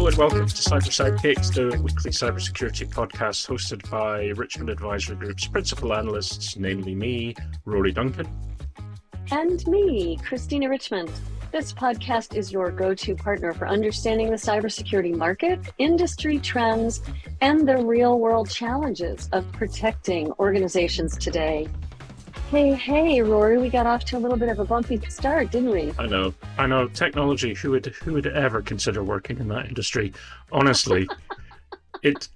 Hello and welcome to Sidekicks, the weekly cybersecurity podcast hosted by Richmond Advisory Group's principal analysts, namely me, Rory Duncan. And me, Christina Richmond. This podcast is your go-to partner for understanding the cybersecurity market, industry trends, and the real-world challenges of protecting organizations today. Hey, Rory, we got off to a little bit of a bumpy start, didn't we? I know. Technology, who would ever consider working in that industry? Honestly, it's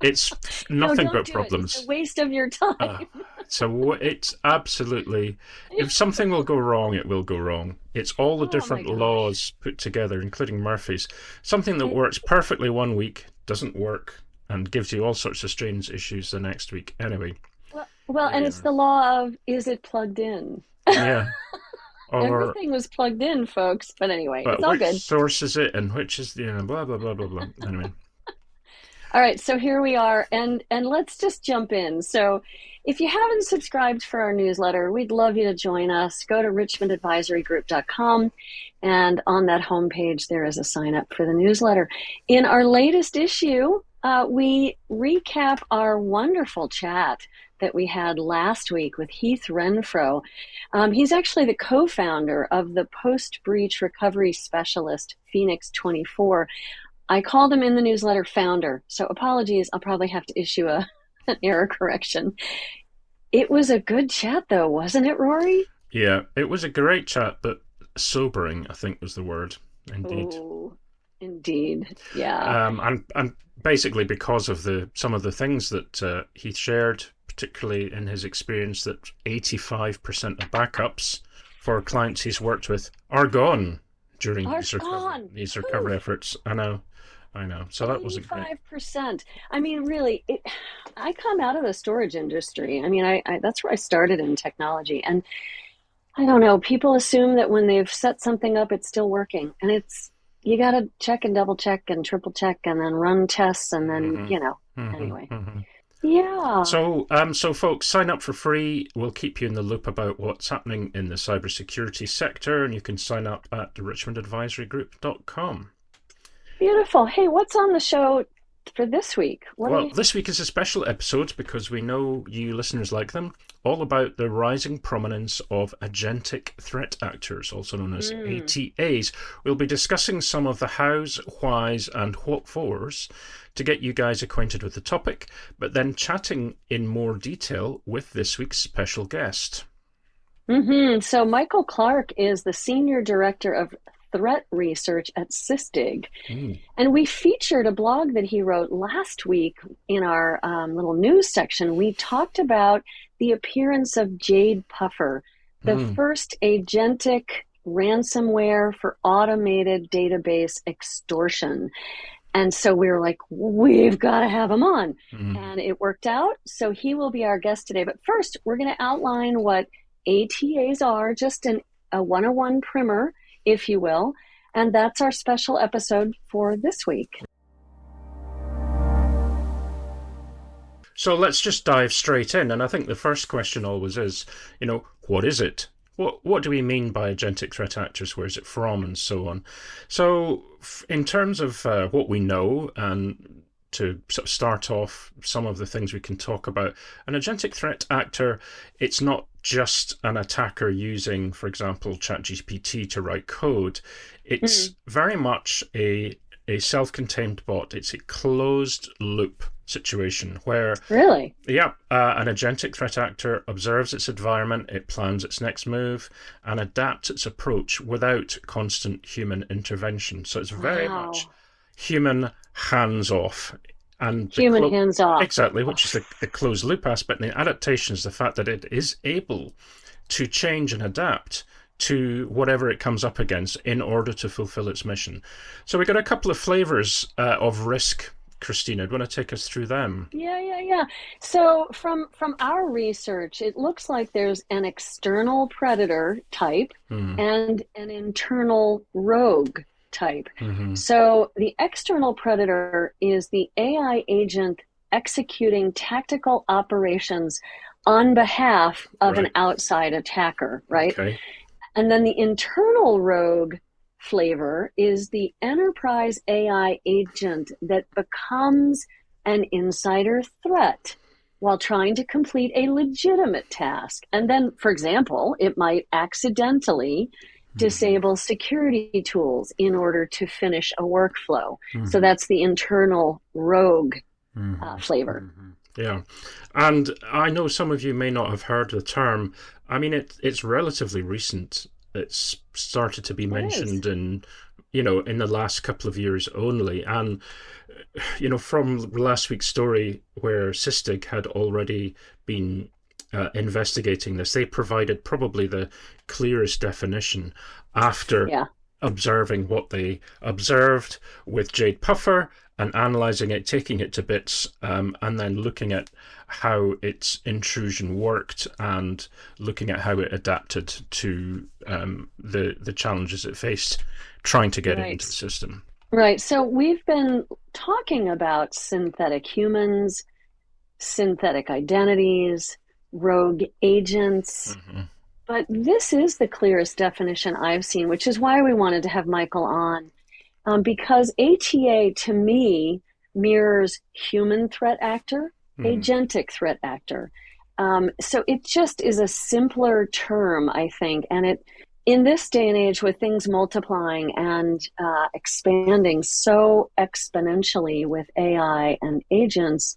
nothing but problems. It's a waste of your time. So it's absolutely, if something will go wrong, it will go wrong. It's all the different laws put together, including Murphy's. Something that works perfectly one week doesn't work and gives you all sorts of strange issues the next week. Anyway. Well, and it's the law of, is it plugged in? Yeah. Everything was plugged in, folks. But anyway, it's all good. Which source is it and which is, blah, blah, blah, blah, blah. Anyway. All right, so here we are, and let's just jump in. So if you haven't subscribed for our newsletter, we'd love you to join us. Go to richmondadvisorygroup.com, and on that homepage, there is a sign up for the newsletter. In our latest issue, we recap our wonderful chat that we had last week with Heath Renfro. He's actually the co-founder of the post-breach recovery specialist, Phoenix 24. I called him in the newsletter founder, so apologies, I'll probably have to issue an error correction. It was a good chat though, wasn't it, Rory? Yeah, it was a great chat, but sobering, I think was the word. Indeed. Ooh, indeed, yeah. And basically because of some of the things that he shared, particularly in his experience that 85% of backups for clients he's worked with are gone during these recovery efforts. I know. So that wasn't great. 85%. I mean, really, I come out of the storage industry. I mean, I that's where I started in technology. And I don't know, people assume that when they've set something up, it's still working. And you got to check and double check and triple check and then run tests and then, anyway. Yeah. So folks, sign up for free. We'll keep you in the loop about what's happening in the cybersecurity sector, and you can sign up at richmondadvisorygroup.com. Beautiful. Hey, what's on the show for this week? This week is a special episode because we know you listeners like them, all about the rising prominence of agentic threat actors, also known as ATAs. We'll be discussing some of the hows, whys, and what fors to get you guys acquainted with the topic, but then chatting in more detail with this week's special guest. So Michael Clark is the Senior Director of Threat Research at Sysdig. And we featured a blog that he wrote last week in our little news section. We talked about the appearance of Jade Puffer, the first agentic ransomware for automated database extortion. And so we were like, we've got to have him on. And it worked out. So he will be our guest today. But first, we're going to outline what ATAs are, just a 101 primer, if you will. And that's our special episode for this week. So let's just dive straight in. And I think the first question always is, what is it? What do we mean by agentic threat actors? Where is it from? And so on. So in terms of what we know, and to sort of start off some of the things we can talk about, an agentic threat actor, it's not just an attacker using, for example, ChatGPT to write code. It's very much a self-contained bot. It's a closed loop situation where an agentic threat actor observes its environment, it plans its next move, and adapts its approach without constant human intervention. So it's very much human hands-off. And hands-off. Exactly, which is the closed loop aspect. And the adaptation is the fact that it is able to change and adapt to whatever it comes up against in order to fulfill its mission. So we got a couple of flavors of risk. Christina, do you want to take us through them? Yeah. So from our research, it looks like there's an external predator type and an internal rogue type. So the external predator is the AI agent executing tactical operations on behalf of an outside attacker, right? Okay. And then the internal rogue flavor is the enterprise AI agent that becomes an insider threat while trying to complete a legitimate task. And then, for example, it might accidentally disable security tools in order to finish a workflow. So that's the internal rogue flavor. Yeah. And I know some of you may not have heard the term. I mean, it's relatively recent. It's started to be mentioned in the last couple of years only. And, from last week's story where Sysdig had already been investigating this, they provided probably the clearest definition after observing what they observed with Jade Puffer and analyzing it, taking it to bits, and then looking at how its intrusion worked and looking at how it adapted to the challenges it faced trying to get it into the system. Right. So we've been talking about synthetic humans, synthetic identities, rogue agents. But this is the clearest definition I've seen, which is why we wanted to have Michael on. Because ATA, to me, mirrors human threat actor, agentic threat actor. So it just is a simpler term, I think. And it, in this day and age, with things multiplying and expanding so exponentially with AI and agents,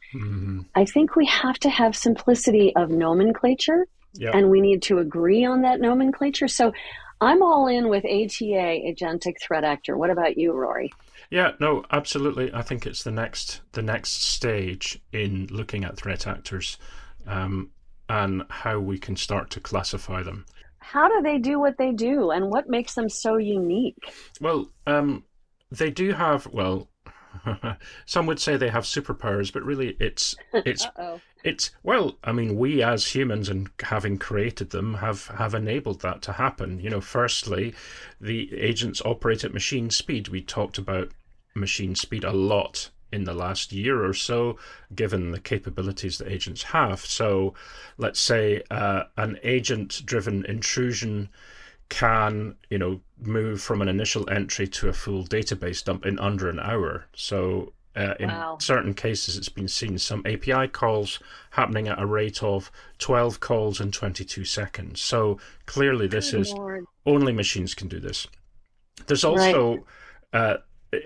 I think we have to have simplicity of nomenclature. And we need to agree on that nomenclature. So I'm all in with ATA, agentic threat actor. What about you, Rory? Yeah, no, absolutely. I think it's the next stage in looking at threat actors and how we can start to classify them. How do they do what they do, and what makes them so unique? Well, they do have, some would say they have superpowers, but really it's well, I mean, we as humans, and having created them, have enabled that to happen. Firstly, the agents operate at machine speed. We talked about machine speed a lot in the last year or so, given the capabilities that agents have. So let's say an agent-driven intrusion can, move from an initial entry to a full database dump in under an hour. So in certain cases, it's been seen some API calls happening at a rate of 12 calls in 22 seconds. So clearly this is only machines can do this. There's also,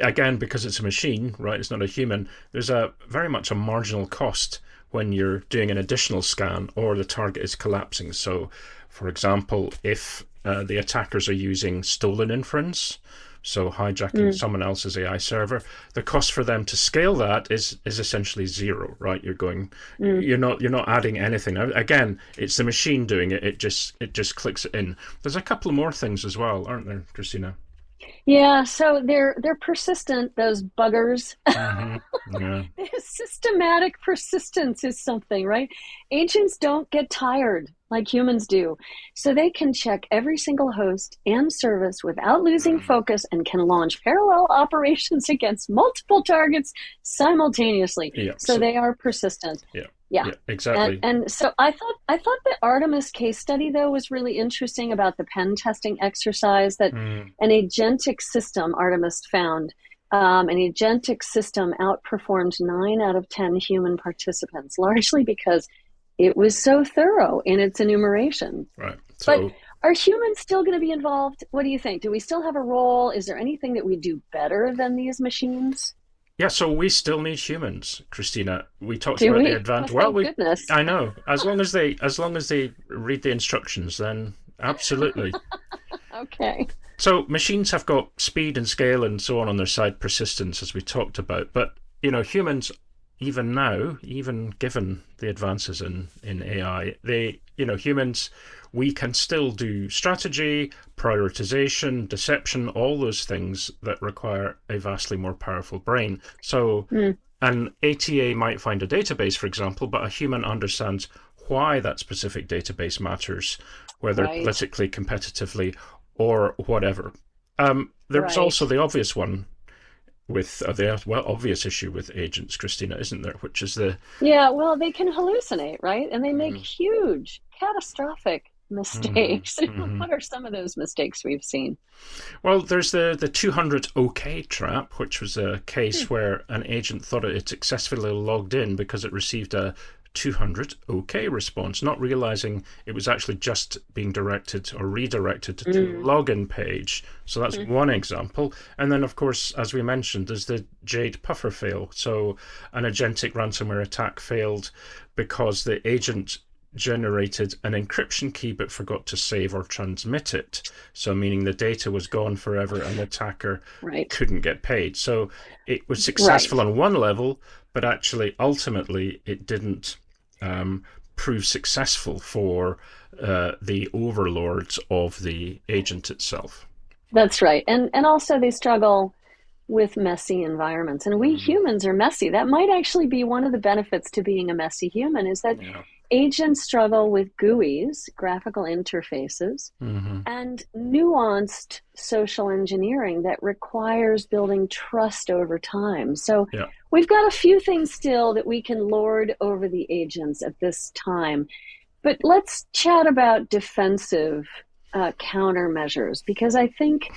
again, because it's a machine, right, it's not a human, there's very much a marginal cost when you're doing an additional scan or the target is collapsing. So, for example, if the attackers are using stolen inference, so hijacking someone else's AI server, the cost for them to scale that is essentially zero, right? You're not adding anything. Again, it's the machine doing it. It just clicks it in. There's a couple more things as well, aren't there, Christina? Yeah, so they're persistent, those buggers. Systematic persistence is something, right? Agents don't get tired like humans do. So they can check every single host and service without losing focus and can launch parallel operations against multiple targets simultaneously. So they are persistent. Yeah, exactly. And so I thought the Artemis case study, though, was really interesting about the pen testing exercise that an agentic system, Artemis found, an agentic system outperformed 9 out of 10 human participants, largely because it was so thorough in its enumeration. Right. But are humans still going to be involved? What do you think? Do we still have a role? Is there anything that we do better than these machines? Yeah, so we still need humans, Christina. We talked about the advantage. Well, goodness. I know. As long as they read the instructions, then absolutely. Okay. So machines have got speed and scale and so on their side, persistence, as we talked about. But humans, even now, even given the advances in AI, humans, we can still do strategy, prioritization, deception, all those things that require a vastly more powerful brain. So an ATA might find a database, for example, but a human understands why that specific database matters, whether politically, competitively, or whatever. There's also the obvious one with the obvious issue with agents, Christina, isn't there? Which is they can hallucinate, right? And they make huge, catastrophic mistakes. Mm-hmm. What are some of those mistakes we've seen? Well, there's the 200 OK trap, which was a case where an agent thought it had successfully logged in because it received a 200 OK response, not realizing it was actually just being directed or redirected to the login page. So that's one example. And then, of course, as we mentioned, there's the Jade Puffer fail. So an agentic ransomware attack failed because the agent generated an encryption key but forgot to save or transmit it. So meaning the data was gone forever and the attacker couldn't get paid. So it was successful on one level, but actually ultimately it didn't prove successful for the overlords of the agent itself. That's right. And also they struggle with messy environments. And we humans are messy. That might actually be one of the benefits to being a messy human, is that agents struggle with GUIs, graphical interfaces, and nuanced social engineering that requires building trust over time. So we've got a few things still that we can lord over the agents at this time. But let's chat about defensive countermeasures, because I think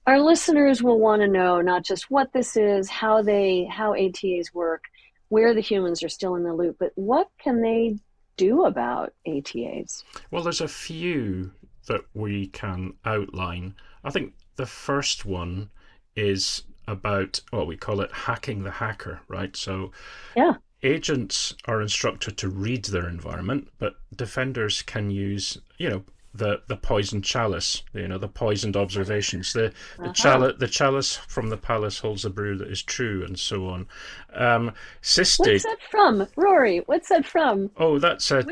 our listeners will want to know not just what this is, how ATAs work, where the humans are still in the loop, but what can they do about ATAs? Well, there's a few that we can outline. I think the first one is about what we call it hacking the hacker, right? So agents are instructed to read their environment, but defenders can use, the poisoned chalice, the poisoned observations, the chalice from the palace holds a brew that is true, and so on. Sysdig. What's that from, Rory? What's that from? Oh, that's a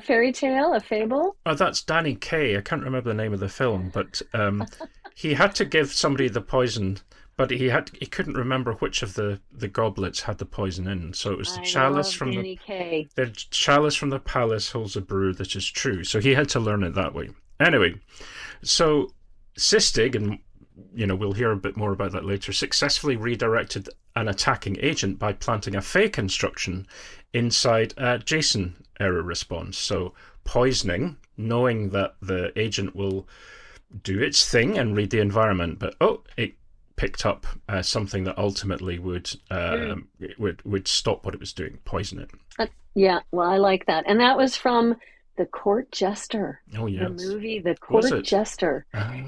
fairy tale, a fable? Oh, that's Danny Kaye. I can't remember the name of the film, but he had to give somebody the poison, but he couldn't remember which of the goblets had the poison in. So it was the chalice from the chalice from the palace holds a brew that is true. So he had to learn it that way. Anyway, so Sysdig, and we'll hear a bit more about that later, successfully redirected an attacking agent by planting a fake instruction inside a JSON error response. So poisoning, knowing that the agent will do its thing and read the environment, but it picked up something that ultimately would stop what it was doing, poison it. Well, I like that. And that was from The Court Jester. Oh, yes. The movie The Court Jester.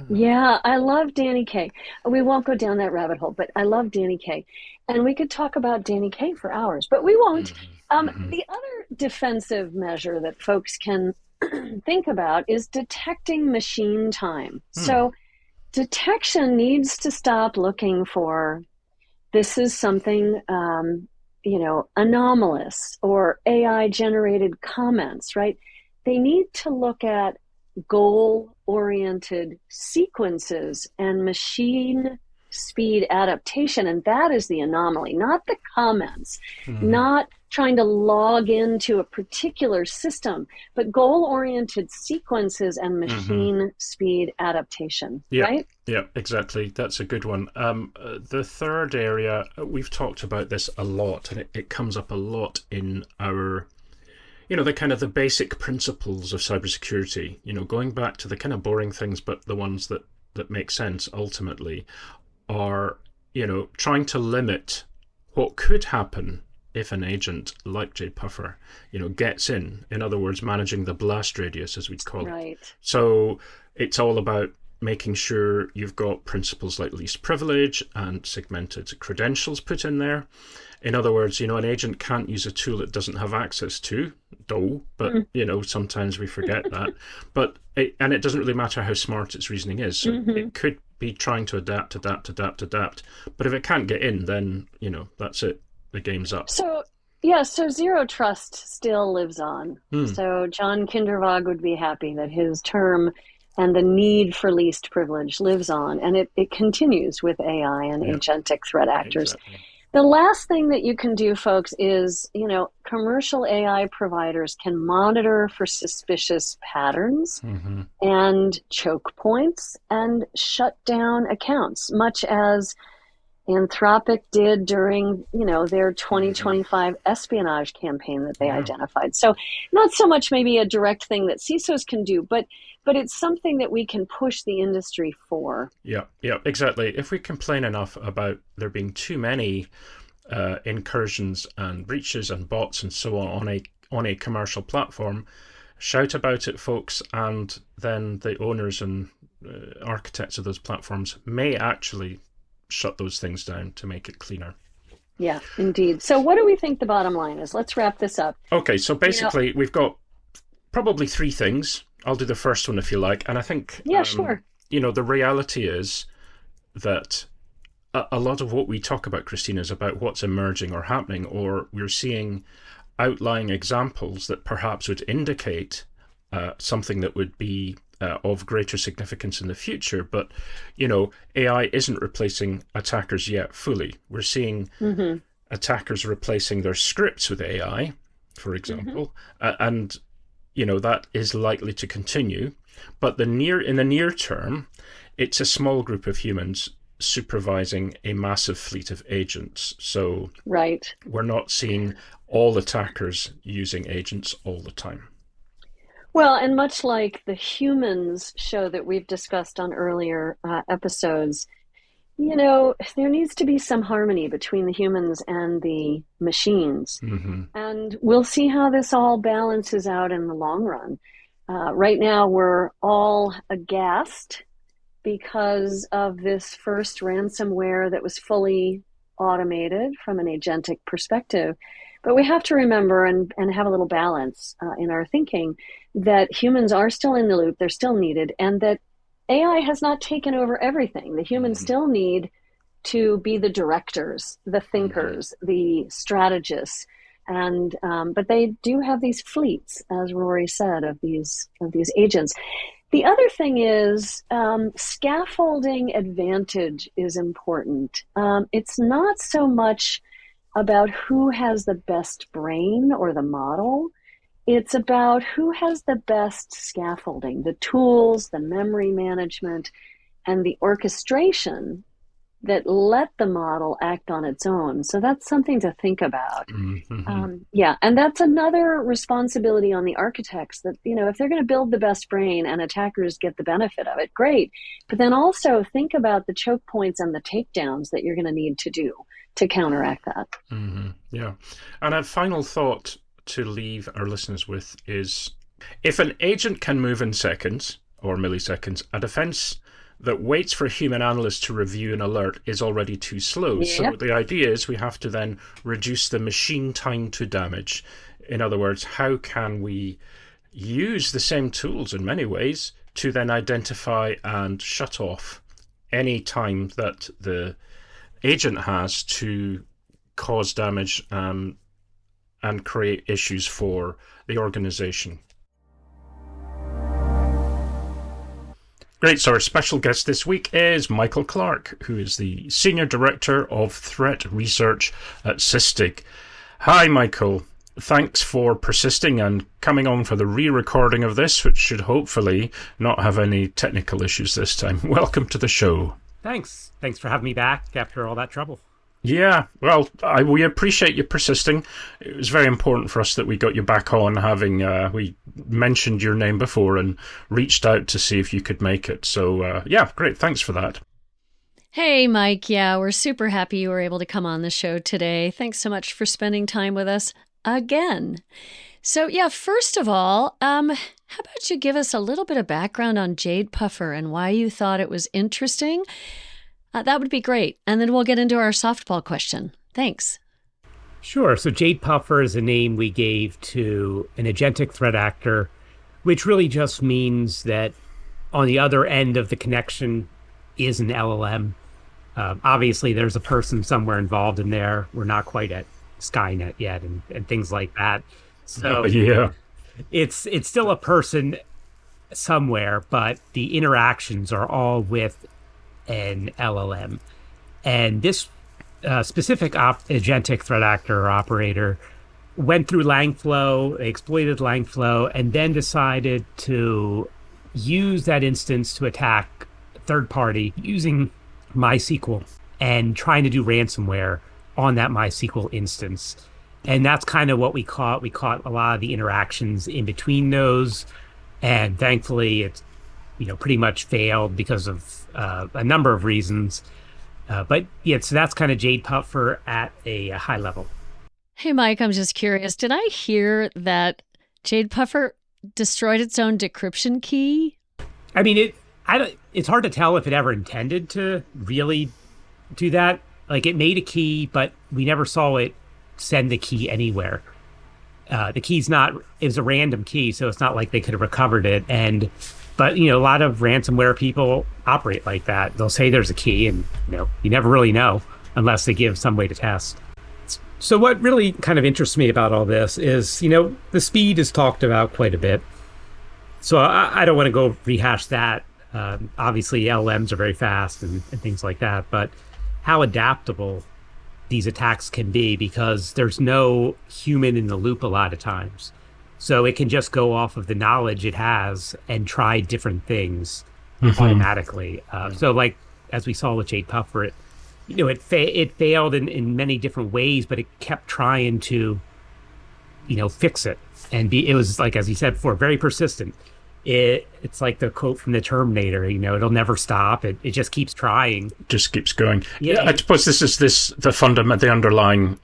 Yeah, I love Danny Kaye. We won't go down that rabbit hole, but I love Danny Kaye. And we could talk about Danny Kaye for hours, but we won't. The other defensive measure that folks can think about is detecting machine time. So detection needs to stop looking for, this is something, anomalous or AI generated comments, right? They need to look at goal-oriented sequences and machine speed adaptation. And that is the anomaly, not the comments, not trying to log into a particular system, but goal-oriented sequences and machine speed adaptation, right? Yeah, exactly. That's a good one. The third area, we've talked about this a lot, and it comes up a lot in our, the kind of the basic principles of cybersecurity, going back to the kind of boring things, but the ones that make sense ultimately are, trying to limit what could happen if an agent like Jade Puffer, gets in. In other words, managing the blast radius, as we'd call it. So it's all about making sure you've got principles like least privilege and segmented credentials put in there. In other words, an agent can't use a tool it doesn't have access to, but sometimes we forget that. But it doesn't really matter how smart its reasoning is. So it could be trying to adapt. But if it can't get in, then that's it. The game's up. So zero trust still lives on. So John Kindervag would be happy that his term and the need for least privilege lives on, and it continues with AI and agentic threat actors. Exactly. The last thing that you can do, folks, is, commercial AI providers can monitor for suspicious patterns and choke points and shut down accounts, much as Anthropic did during, their 2025 espionage campaign that they identified. So not so much maybe a direct thing that CISOs can do, but it's something that we can push the industry for. Yeah, exactly. If we complain enough about there being too many incursions and breaches and bots and so on a commercial platform, shout about it, folks, and then the owners and architects of those platforms may actually shut those things down to make it cleaner. Yeah, indeed. So what do we think the bottom line is? Let's wrap this up. Okay, so basically we've got probably three things. I'll do the first one if you like. And I think, sure. The reality is that a lot of what we talk about, Christina, is about what's emerging or happening, or we're seeing outlying examples that perhaps would indicate something that would be of greater significance in the future. But, AI isn't replacing attackers yet fully. We're seeing attackers replacing their scripts with AI, for example, and, that is likely to continue. But in the near term, it's a small group of humans supervising a massive fleet of agents. So we're not seeing all attackers using agents all the time. Well, and much like the humans show that we've discussed on earlier episodes, there needs to be some harmony between the humans and the machines. And we'll see how this all balances out in the long run. Right now, we're all aghast because of this first ransomware that was fully automated from an agentic perspective. But we have to remember and have a little balance in our thinking that humans are still in the loop, they're still needed, and that AI has not taken over everything. The humans still need to be the directors, the thinkers, the strategists, and but they do have these fleets, as Rory said, of these agents. The other thing is scaffolding advantage is important. It's not so much about who has the best brain or the model. It's about who has the best scaffolding, the tools, the memory management, and the orchestration that let the model act on its own. So that's something to think about. And that's another responsibility on the architects that, if they're going to build the best brain and attackers get the benefit of it, great. But then also think about the choke points and the takedowns that you're going to need to do to counteract that. Yeah. And a final thought to leave our listeners with is, if an agent can move in seconds or milliseconds, a defense that waits for human analysts to review an alert is already too slow. So the idea is we have to then reduce the machine time to damage. In other words, how can we use the same tools in many ways to then identify and shut off any time that the agent has to cause damage and create issues for the organization. Great. So our special guest this week is Michael Clark, who is the Senior Director of Threat Research at Sysdig. Hi, Michael. Thanks for persisting and coming on for the re-recording of this, which should hopefully not have any technical issues this time. Welcome to the show. Thanks. Thanks for having me back after all that trouble. Yeah, well, we appreciate you persisting. It was very important for us that we got you back on, having we mentioned your name before and reached out to see if you could make it. So, yeah, great. Thanks for that. Hey, Mike. Yeah, we're super happy you were able to come on the show today. Thanks so much for spending time with us again. So, yeah, first of all, how about you give us a little bit of background on Jade Puffer and why you thought it was interesting? That would be great. And then we'll get into our softball question. Thanks. Sure. So Jade Puffer is a name we gave to an agentic threat actor, which really just means that on the other end of the connection is an LLM. Obviously, there's a person somewhere involved in there. We're not quite at Skynet yet and things like that. So yeah, it's still a person somewhere, but the interactions are all with an LLM. And this specific agentic threat actor or operator went through Langflow, exploited Langflow, and then decided to use that instance to attack third party using MySQL. and trying to do ransomware on that MySQL instance. And that's kind of what we caught. We caught a lot of the interactions in between those. And thankfully, it's pretty much failed because of a number of reasons. But yeah, so that's kind of Jade Puffer at a high level. Hey, Mike, I'm just curious. Did I hear that Jade Puffer destroyed its own decryption key? I mean, it's hard to tell if it ever intended to really do that. Like, it made a key, but we never saw it send the key anywhere. The key's it was a random key, so it's not like they could have recovered it. But a lot of ransomware people operate like that. They'll say there's a key, and you never really know unless they give some way to test. So what really kind of interests me about all this is, the speed is talked about quite a bit. So I don't want to go rehash that. Obviously, LLMs are very fast and things like that, but how adaptable these attacks can be, because there's no human in the loop a lot of times. So it can just go off of the knowledge it has and try different things automatically. So like, as we saw with Jade Puffer, it failed in many different ways, but it kept trying to, fix it. And it was, like, as he said before, very persistent. It's like the quote from the Terminator, it'll never stop. It just keeps trying. Just keeps going. Yeah, I suppose this is the underlying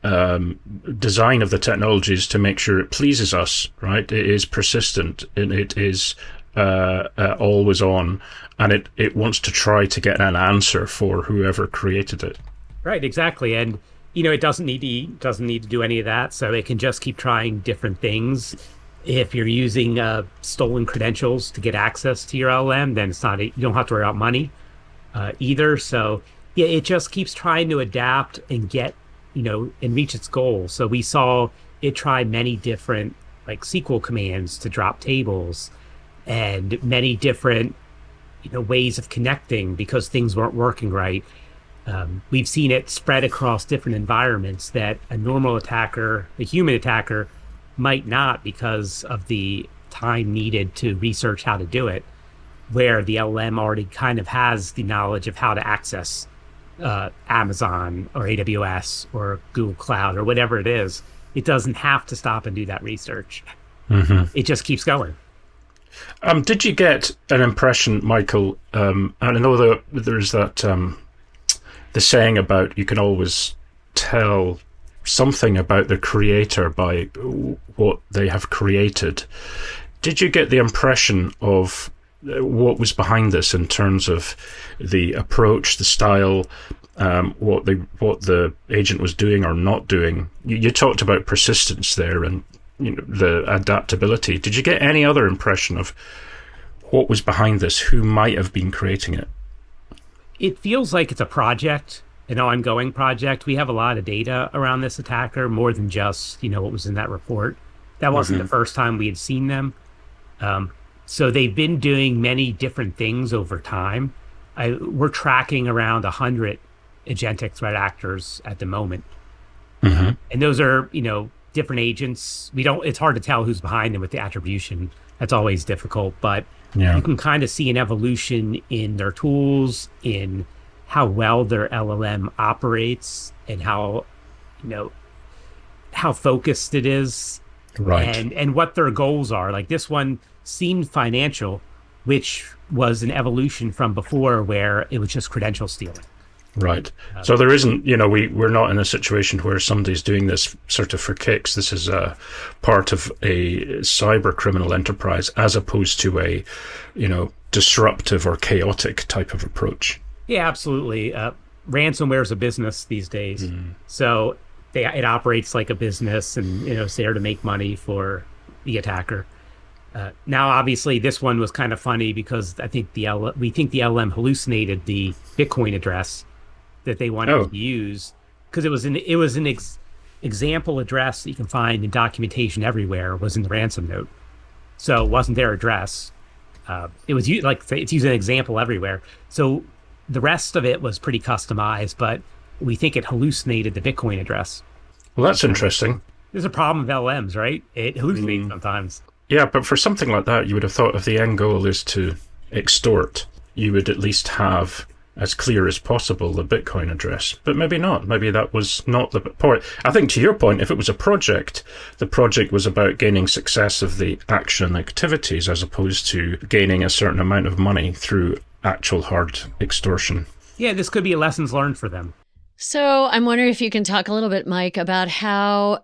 design of the technology is to make sure it pleases us, right? It is persistent and it is always on, and it wants to try to get an answer for whoever created it. Right, exactly. And it doesn't need to do any of that, so it can just keep trying different things. If you're using stolen credentials to get access to your LLM, then you don't have to worry about money either. So yeah, it just keeps trying to adapt and get, and reach its goal. So we saw it try many different SQL commands to drop tables, and many different ways of connecting because things weren't working right. We've seen it spread across different environments that a normal attacker, a human attacker, might not, because of the time needed to research how to do it, where the LLM already kind of has the knowledge of how to access Amazon or AWS or Google Cloud or whatever it is. It doesn't have to stop and do that research. It just keeps going. Did you get an impression, Michael, and I know that there's that the saying about you can always tell something about the creator by what they have created. Did you get the impression of what was behind this in terms of the approach, the style, what the agent was doing or not doing? You talked about persistence there and the adaptability. Did you get any other impression of what was behind this? Who might have been creating it? It feels like it's a project, an ongoing project. We have a lot of data around this attacker, more than just what was in that report. That wasn't the first time we had seen them. So they've been doing many different things over time. We're tracking around 100 agentic threat actors at the moment, and those are different agents. It's hard to tell who's behind them with the attribution. That's always difficult, but you can kind of see an evolution in their tools, in how well their LLM operates, and how focused it is, right? And what their goals are. Like, this one seemed financial, which was an evolution from before where it was just credential stealing. Right. So there isn't, we're not in a situation where somebody's doing this sort of for kicks. This is a part of a cyber criminal enterprise, as opposed to a, disruptive or chaotic type of approach. Yeah, absolutely. Ransomware is a business these days. So it operates like a business, and, it's there to make money for the attacker. Now, obviously, this one was kind of funny because we think the LLM hallucinated the Bitcoin address that they wanted to use, because it was an example address that you can find in documentation everywhere, was in the ransom note. So it wasn't their address. It was it's using an example everywhere. So the rest of it was pretty customized, but we think it hallucinated the Bitcoin address. Well, that's interesting. There's a problem with LLMs, right? It hallucinates sometimes. Yeah, but for something like that, you would have thought if the end goal is to extort, you would at least have as clear as possible the Bitcoin address. But maybe not. Maybe that was not the point. I think to your point, if it was a project, the project was about gaining success of the action activities as opposed to gaining a certain amount of money through actual hard extortion. Yeah, this could be a lessons learned for them. So I'm wondering if you can talk a little bit, Mike, about how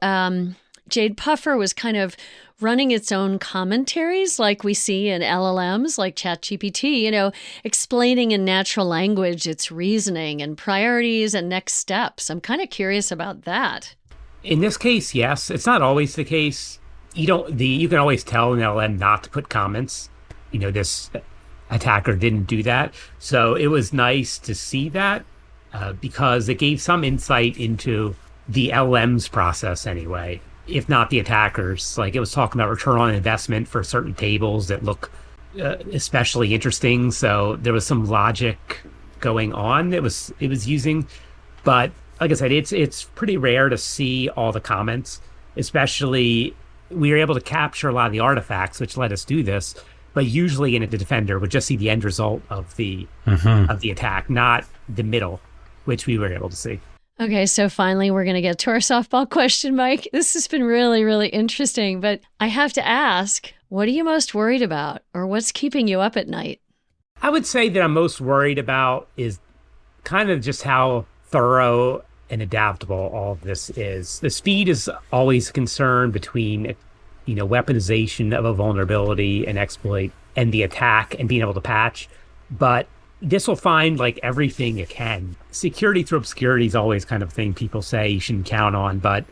Jade Puffer was kind of running its own commentaries like we see in LLMs like ChatGPT, explaining in natural language its reasoning and priorities and next steps. I'm kind of curious about that. In this case, yes. It's not always the case. You can always tell an LLM not to put comments. This attacker didn't do that. So it was nice to see that because it gave some insight into the LLM's process anyway, if not the attackers. Like, it was talking about return on investment for certain tables that look especially interesting. So there was some logic going on that it was using. But like I said, it's pretty rare to see all the comments, especially we were able to capture a lot of the artifacts, which let us do this. But usually in the defender would just see the end result of the attack, not the middle, which we were able to see. Okay, so finally we're going to get to our softball question, Mike. This has been really, really interesting, but I have to ask, what are you most worried about, or what's keeping you up at night? I would say that I'm most worried about is kind of just how thorough and adaptable all of this is. The speed is always a concern between, weaponization of a vulnerability and exploit and the attack and being able to patch. But this will find like everything it can. Security through obscurity is always kind of thing people say you shouldn't count on, but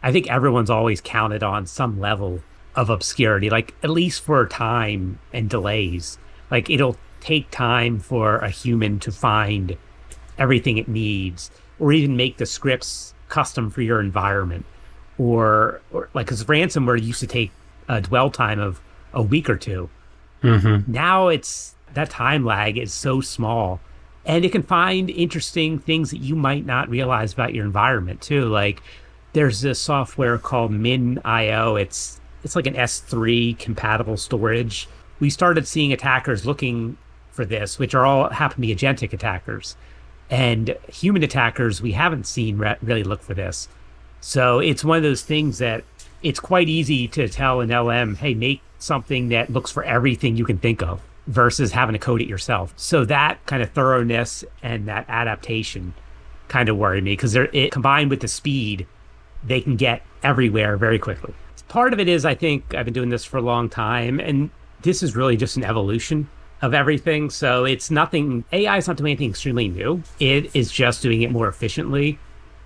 I think everyone's always counted on some level of obscurity, like at least for time and delays. Like, it'll take time for a human to find everything it needs, or even make the scripts custom for your environment. Or like, because ransomware used to take a dwell time of a week or two. Now that time lag is so small, and it can find interesting things that you might not realize about your environment too. Like, there's this software called Min.io. It's like an S3 compatible storage. We started seeing attackers looking for this, which are all happen to be agentic attackers, and human attackers we haven't seen really look for this. So it's one of those things that it's quite easy to tell an LM, hey, make something that looks for everything you can think of, versus having to code it yourself. So that kind of thoroughness and that adaptation kind of worried me, because it combined with the speed, they can get everywhere very quickly. Part of it is, I think I've been doing this for a long time, and this is really just an evolution of everything. So it's nothing, AI is not doing anything extremely new. It is just doing it more efficiently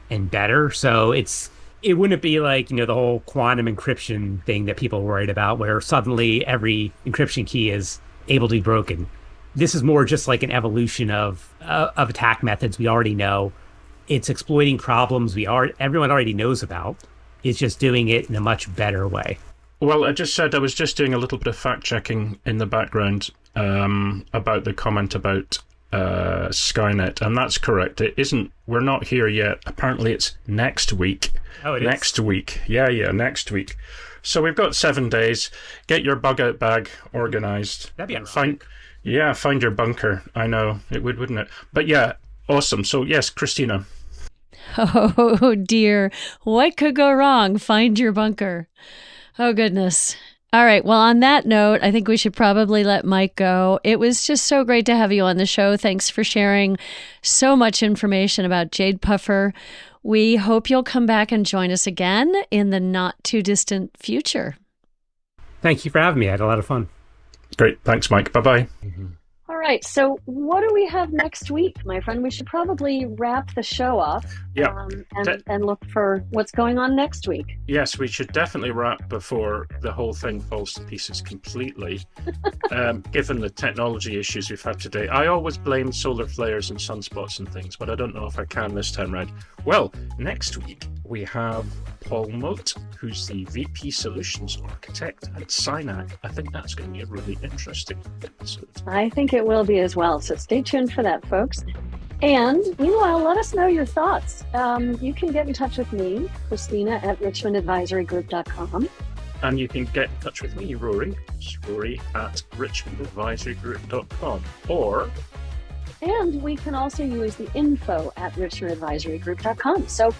and better. So it wouldn't be like, the whole quantum encryption thing that people are worried about, where suddenly every encryption key is able to be broken. This is more just like an evolution of attack methods we already know. It's exploiting problems everyone already knows about. It's just doing it in a much better way. Well, I just said I was just doing a little bit of fact checking in the background about the comment about Skynet, and that's correct. It isn't. We're not here yet. Apparently, it's next week. Oh, it is? Next week. Yeah, next week. So we've got 7 days. Get your bug out bag organized. That'd be ironic. Find your bunker. I know it would, wouldn't it? But yeah, awesome. So yes, Christina. Oh dear, what could go wrong? Find your bunker. Oh goodness. All right. Well, on that note, I think we should probably let Mike go. It was just so great to have you on the show. Thanks for sharing so much information about Jade Puffer. We hope you'll come back and join us again in the not too distant future. Thank you for having me. I had a lot of fun. Great. Thanks, Mike. Bye-bye. All right. So what do we have next week, my friend? We should probably wrap the show up and look for what's going on next week. Yes, we should definitely wrap before the whole thing falls to pieces completely, given the technology issues we've had today. I always blame solar flares and sunspots and things, but I don't know if I can this time round. Well, next week we have Paul Moat, who's the VP Solutions Architect at Synac. I think that's going to be a really interesting episode. I think it will be as well. So stay tuned for that, folks. And meanwhile, let us know your thoughts. You can get in touch with me, Christina, at richmondadvisorygroup.com. And you can get in touch with me, Rory. It's Rory at richmondadvisorygroup.com. Or And we can also use the info@richmondadvisorygroup.com. So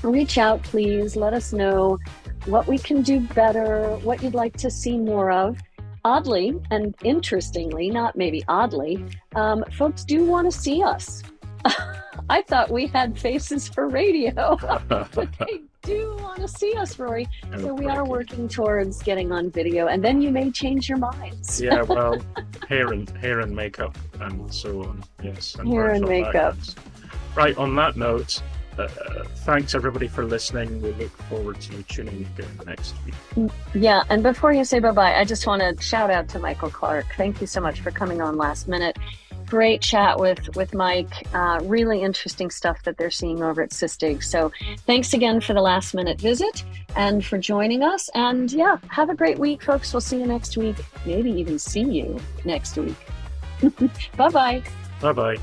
reach out, please. Let us know what we can do better, what you'd like to see more of. Oddly and interestingly, not maybe oddly, folks do want to see us. I thought we had faces for radio, but they do want to see us, Rory. So we are working towards getting on video, and then you may change your minds. Yeah, well, hair and makeup and so on. Yes, and Hair and makeup. Right, on that note, thanks everybody for listening. We look forward to tuning in again next week. Yeah, and before you say bye-bye, I just want to shout out to Michael Clark. Thank you so much for coming on last minute. Great chat with Mike. Really interesting stuff that they're seeing over at Sysdig. So thanks again for the last minute visit and for joining us. And yeah, have a great week, folks. We'll see you next week. Maybe even see you next week. Bye-bye. Bye-bye.